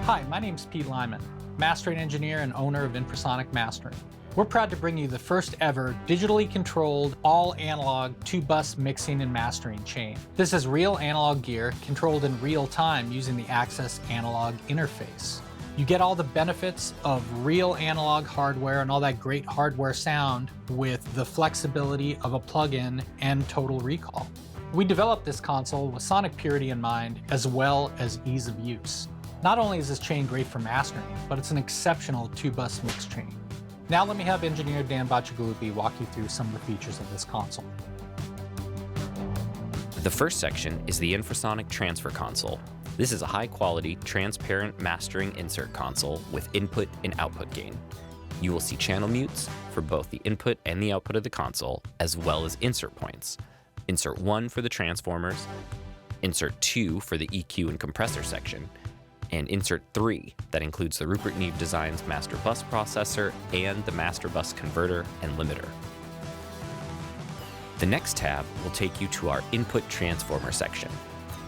Hi, my name's Pete Lyman, mastering engineer and owner of Infrasonic Mastering. We're proud to bring you the first ever digitally controlled all-analog 2-bus mixing and mastering chain. This is real analog gear controlled in real time using the Access analog interface. You get all the benefits of real analog hardware and all that great hardware sound with the flexibility of a plug-in and total recall. We developed this console with sonic purity in mind as well as ease of use. Not only is this chain great for mastering, but it's an exceptional 2-bus mix chain. Now let me have engineer Dan Bacigalupi walk you through some of the features of this console. The first section is the Infrasonic Transfer Console. This is a high-quality, transparent mastering insert console with input and output gain. You will see channel mutes for both the input and the output of the console, as well as insert points. Insert 1 for the transformers, insert 2 for the EQ and compressor section, and insert 3 that includes the Rupert Neve Designs master bus processor and the master bus converter and limiter. The next tab will take you to our input transformer section.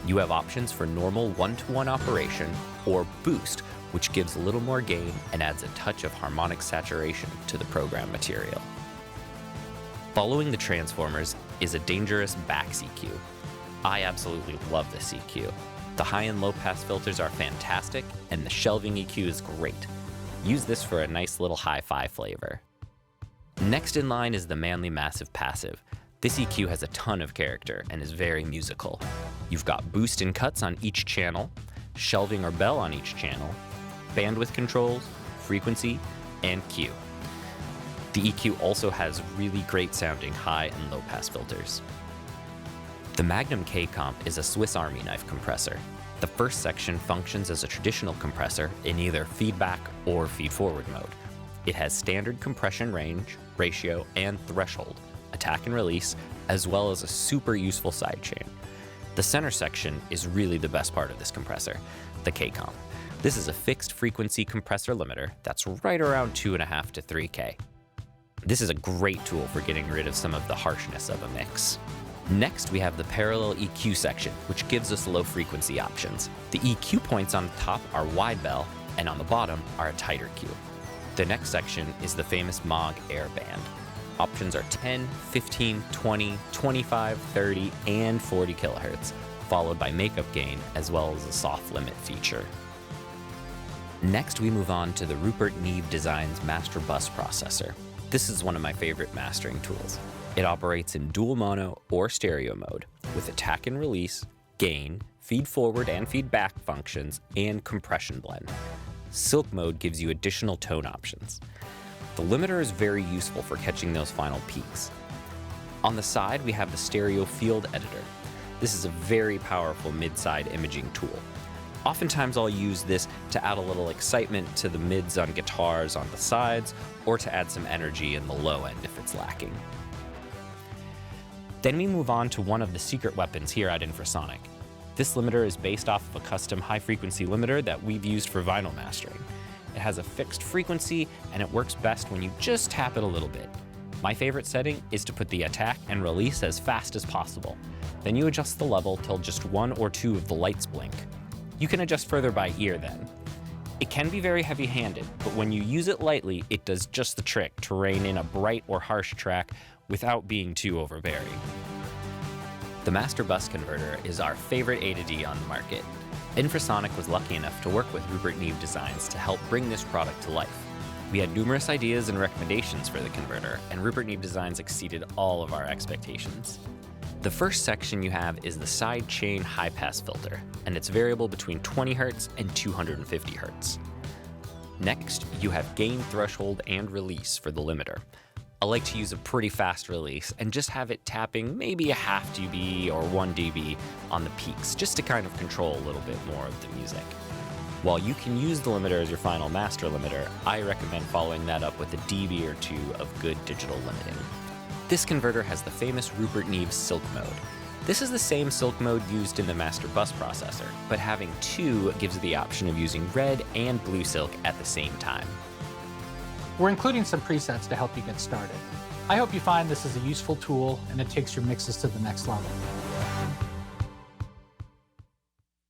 You have options for normal 1-to-1 operation or boost, which gives a little more gain and adds a touch of harmonic saturation to the program material. Following the transformers is a dangerous backs EQ. I absolutely love this EQ. The high and low pass filters are fantastic, and the shelving EQ is great. Use this for a nice little hi-fi flavor. Next in line is the Manley Massive Passive. This EQ has a ton of character and is very musical. You've got boost and cuts on each channel, shelving or bell on each channel, bandwidth controls, frequency, and Q. The EQ also has really great sounding high and low pass filters. The Magnum K Comp is a Swiss Army knife compressor. The first section functions as a traditional compressor in either feedback or feed-forward mode. It has standard compression range, ratio, and threshold, attack and release, as well as a super useful sidechain. The center section is really the best part of this compressor, the K Comp. This is a fixed frequency compressor limiter that's right around 2.5 to 3K. This is a great tool for getting rid of some of the harshness of a mix. Next, we have the parallel EQ section, which gives us low frequency options. The EQ points on the top are wide bell, and on the bottom are a tighter Q. The next section is the famous MAAG air band. Options are 10, 15, 20, 25, 30, and 40 kilohertz, followed by makeup gain, as well as a soft limit feature. Next, we move on to the Rupert Neve Designs master bus processor. This is one of my favorite mastering tools. It operates in dual mono or stereo mode with attack and release, gain, feed forward and feedback functions, and compression blend. Silk mode gives you additional tone options. The limiter is very useful for catching those final peaks. On the side, we have the stereo field editor. This is a very powerful mid-side imaging tool. Oftentimes I'll use this to add a little excitement to the mids on guitars on the sides, or to add some energy in the low end if it's lacking. Then we move on to one of the secret weapons here at Infrasonic. This limiter is based off of a custom high-frequency limiter that we've used for vinyl mastering. It has a fixed frequency, and it works best when you just tap it a little bit. My favorite setting is to put the attack and release as fast as possible. Then you adjust the level till just 1 or 2 of the lights blink. You can adjust further by ear then. It can be very heavy-handed, but when you use it lightly, it does just the trick to rein in a bright or harsh track without being too overbearing. The Master Bus Converter is our favorite A to D on the market. Infrasonic was lucky enough to work with Rupert Neve Designs to help bring this product to life. We had numerous ideas and recommendations for the converter, and Rupert Neve Designs exceeded all of our expectations. The first section you have is the side chain high pass filter, and it's variable between 20 Hz and 250 Hz. Next, you have gain threshold and release for the limiter. I like to use a pretty fast release and just have it tapping maybe a half dB or 1 dB on the peaks, just to kind of control a little bit more of the music. While you can use the limiter as your final master limiter, I recommend following that up with a dB or 2 of good digital limiting. This converter has the famous Rupert Neve Silk mode. This is the same Silk mode used in the master bus processor, but having 2 gives the option of using red and blue silk at the same time. We're including some presets to help you get started. I hope you find this is a useful tool and it takes your mixes to the next level.